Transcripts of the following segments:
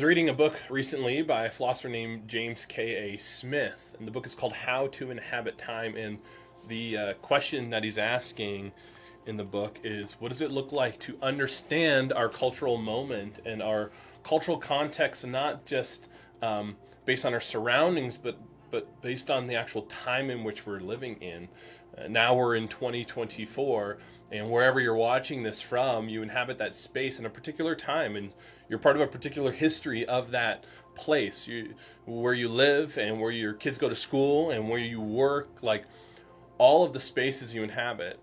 reading a book recently by a philosopher named James K.A. Smith, and the book is called How to Inhabit Time, and the question that he's asking in the book is, what does it look like to understand our cultural moment and our cultural context, not just based on our surroundings, but based on the actual time in which we're living in. Now we're in 2024, and wherever you're watching this from, you inhabit that space in a particular time, and you're part of a particular history of that place, where you live and where your kids go to school and where you work. Like, all of the spaces you inhabit,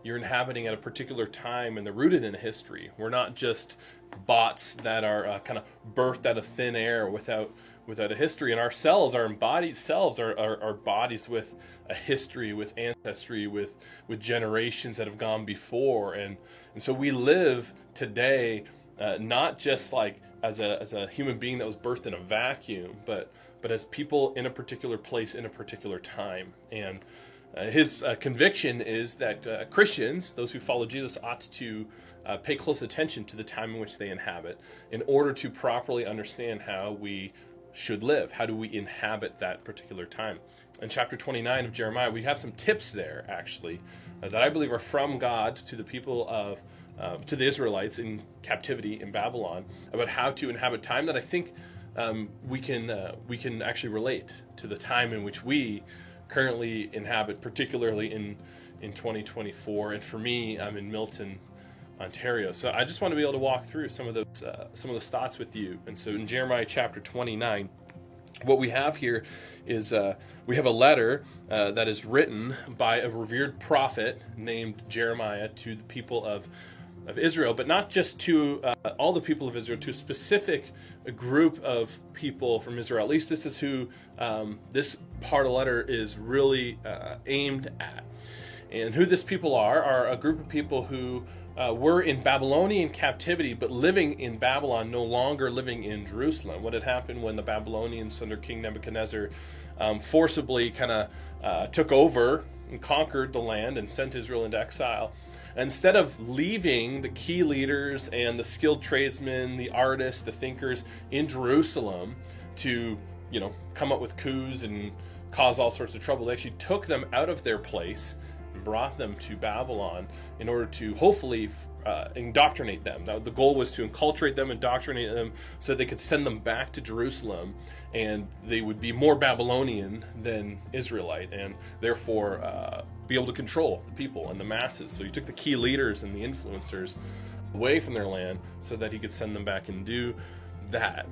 you're inhabiting at a particular time, and they're rooted in history. We're not just bots that are kind of birthed out of thin air without a history. And our cells, our embodied selves, are bodies with a history, with ancestry, with generations that have gone before. And so we live today not just like as a human being that was birthed in a vacuum, but as people in a particular place in a particular time. And his conviction is that Christians, those who follow Jesus, ought to pay close attention to the time in which they inhabit in order to properly understand how we should live. How do we inhabit that particular time? In chapter 29 of Jeremiah, we have some tips there, actually, that I believe are from God to the people to the Israelites in captivity in Babylon, about how to inhabit time that I think we can actually relate to the time in which we currently inhabit, particularly in 2024. And for me, I'm in Milton, Ontario. So I just want to be able to walk through some of those thoughts with you. And so in Jeremiah chapter 29, what we have here is we have a letter that is written by a revered prophet named Jeremiah to the people of Israel, but not just to all the people of Israel, to a specific group of people from Israel. At least this is who this part of the letter is really aimed at. And who this people are a group of people who were in Babylonian captivity, but living in Babylon, no longer living in Jerusalem. What had happened when the Babylonians under King Nebuchadnezzar forcibly kind of took over and conquered the land and sent Israel into exile. Instead of leaving the key leaders and the skilled tradesmen, the artists, the thinkers in Jerusalem to, come up with coups and cause all sorts of trouble, they actually took them out of their place and brought them to Babylon in order to hopefully indoctrinate them. Now, the goal was to inculturate them, indoctrinate them, so they could send them back to Jerusalem, and they would be more Babylonian than Israelite, and therefore be able to control the people and the masses. So he took the key leaders and the influencers away from their land so that he could send them back and do that.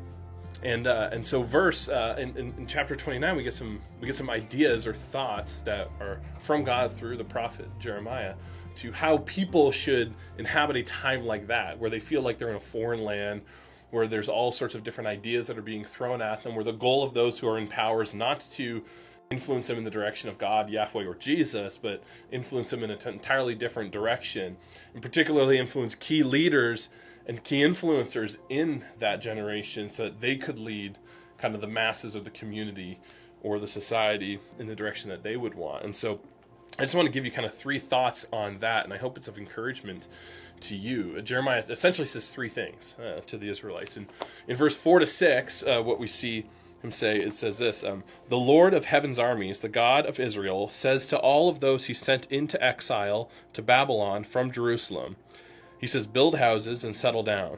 And so in chapter 29 we get some ideas or thoughts that are from God through the prophet Jeremiah to how people should inhabit a time like that, where they feel like they're in a foreign land, where there's all sorts of different ideas that are being thrown at them, where the goal of those who are in power is not to influence them in the direction of God, Yahweh, or Jesus, but influence them in an entirely different direction, and particularly influence key leaders and key influencers in that generation so that they could lead kind of the masses of the community or the society in the direction that they would want. And so I just want to give you kind of three thoughts on that, and I hope it's of encouragement to you. Jeremiah essentially says three things to the Israelites. And in verse 4 to 6, what we see him say, it says this: the Lord of heaven's armies, the God of Israel, says to all of those he sent into exile to Babylon from Jerusalem, he says, build houses and settle down,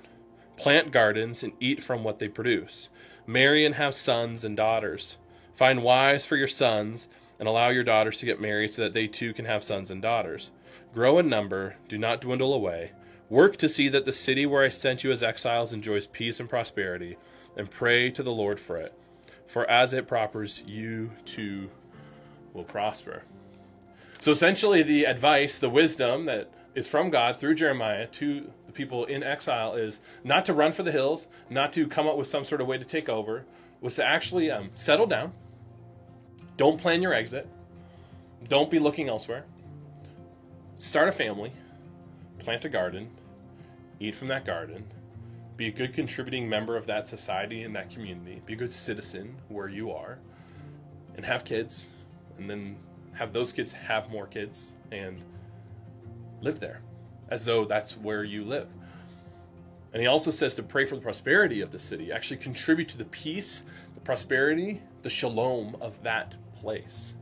plant gardens and eat from what they produce, marry and have sons and daughters, find wives for your sons, and allow your daughters to get married so that they too can have sons and daughters. Grow in number, do not dwindle away. Work to see that the city where I sent you as exiles enjoys peace and prosperity, and pray to the Lord for it. For as it prospers, you too will prosper. So essentially the advice, the wisdom that is from God through Jeremiah to the people in exile is not to run for the hills, not to come up with some sort of way to take over, was to actually settle down. Don't plan your exit. Don't be looking elsewhere. Start a family. Plant a garden. Eat from that garden. Be a good contributing member of that society and that community. Be a good citizen where you are. And have kids. And then have those kids have more kids. And live there. As though that's where you live. And he also says to pray for the prosperity of the city, actually contribute to the peace, the prosperity, the shalom of that place.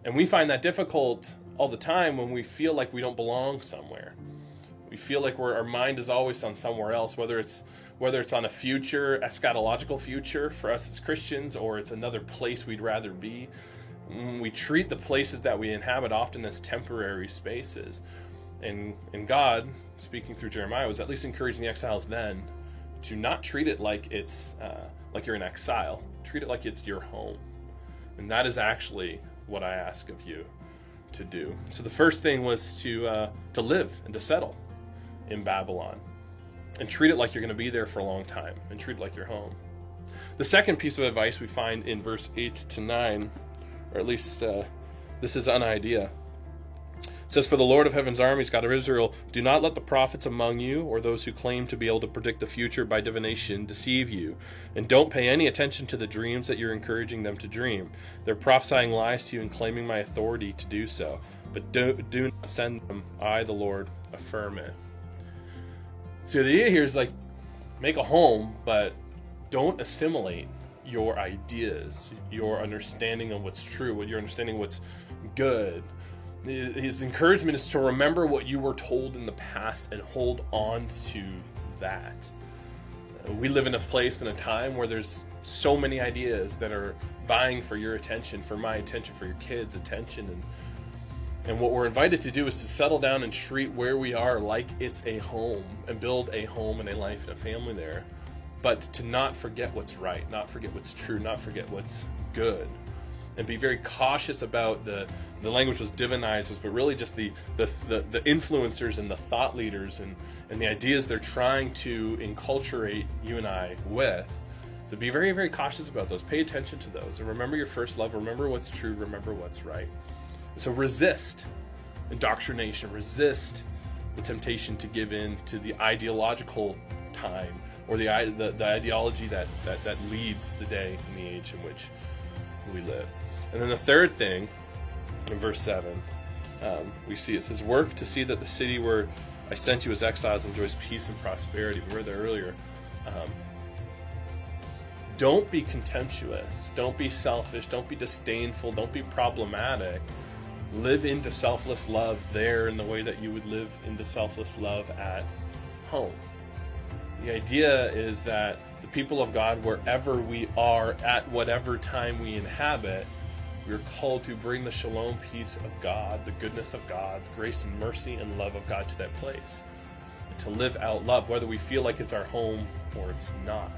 And we find that difficult all the time when we feel like we don't belong somewhere. We feel like our mind is always on somewhere else, whether it's on a future, eschatological future for us as Christians, or it's another place we'd rather be. We treat the places that we inhabit often as temporary spaces. And God, speaking through Jeremiah, was at least encouraging the exiles then to not treat it like it's like you're in exile. Treat it like it's your home. And that is actually what I ask of you to do. So the first thing was to live and to settle in Babylon, and treat it like you're going to be there for a long time, and treat it like your home. The second piece of advice we find in verse 8 to 9, or at least this is an idea. It says, "For the Lord of heaven's armies, God of Israel, do not let the prophets among you, or those who claim to be able to predict the future by divination, deceive you. And don't pay any attention to the dreams that you're encouraging them to dream. They're prophesying lies to you and claiming my authority to do so. But do not send them. I, the Lord, affirm it." So the idea here is like, make a home, but don't assimilate your ideas, your understanding of what's true, your understanding of what's good. His encouragement is to remember what you were told in the past and hold on to that. We live in a place and a time where there's so many ideas that are vying for your attention, for my attention, for your kids' attention. And what we're invited to do is to settle down and treat where we are like it's a home, and build a home and a life and a family there. But to not forget what's right, not forget what's true, not forget what's good. And be very cautious about the language was divinizers, but really just the influencers and the thought leaders and the ideas they're trying to enculturate you and I with. So be very, very cautious about those. Pay attention to those. And remember your first love. Remember what's true. Remember what's right. So resist indoctrination. Resist the temptation to give in to the ideological time, or the ideology that leads the day and the age in which we live. And then the third thing, in verse 7, we see it says, "Work to see that the city where I sent you as exiles enjoys peace and prosperity." We were there earlier. Don't be contemptuous. Don't be selfish. Don't be disdainful. Don't be problematic. Live into selfless love there in the way that you would live into selfless love at home. The idea is that the people of God, wherever we are, at whatever time we inhabit, we are called to bring the shalom, peace of God, the goodness of God, the grace and mercy and love of God to that place. And to live out love, whether we feel like it's our home or it's not.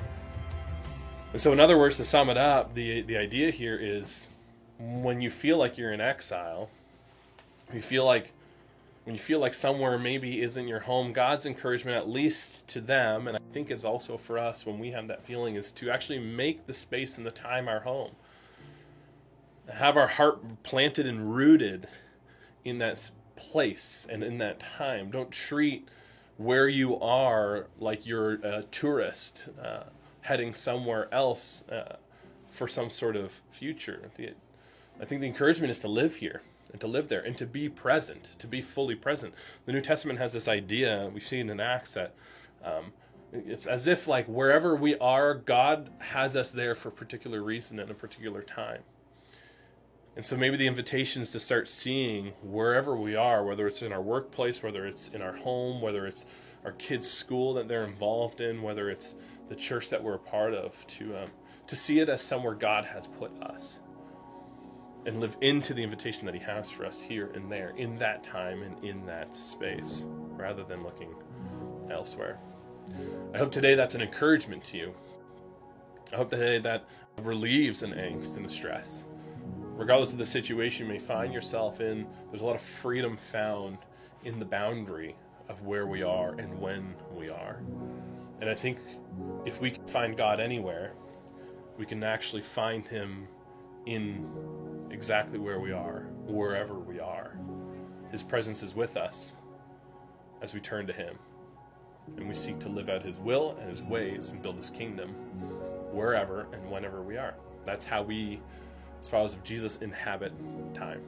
And so in other words, to sum it up, the idea here is when you feel like you're in exile, when you feel like somewhere maybe isn't your home, God's encouragement, at least to them, and I think it's also for us when we have that feeling, is to actually make the space and the time our home. Have our heart planted and rooted in that place and in that time. Don't treat where you are like you're a tourist heading somewhere else for some sort of future. I think the encouragement is to live here and to live there and to be present, to be fully present. The New Testament has this idea, we see it in Acts, that it's as if like wherever we are, God has us there for a particular reason at a particular time. And so maybe the invitation is to start seeing wherever we are, whether it's in our workplace, whether it's in our home, whether it's our kids' school that they're involved in, whether it's the church that we're a part of, to see it as somewhere God has put us. And live into the invitation that he has for us here and there, in that time and in that space, rather than looking elsewhere. I hope today that's an encouragement to you. I hope today that relieves an angst and a stress. Regardless of the situation you may find yourself in, there's a lot of freedom found in the boundary of where we are and when we are. And I think if we can find God anywhere, we can actually find him in exactly where we are, wherever we are. His presence is with us as we turn to him. And we seek to live out his will and his ways and build his kingdom wherever and whenever we are. That's how we, as followers of Jesus, inhabit time.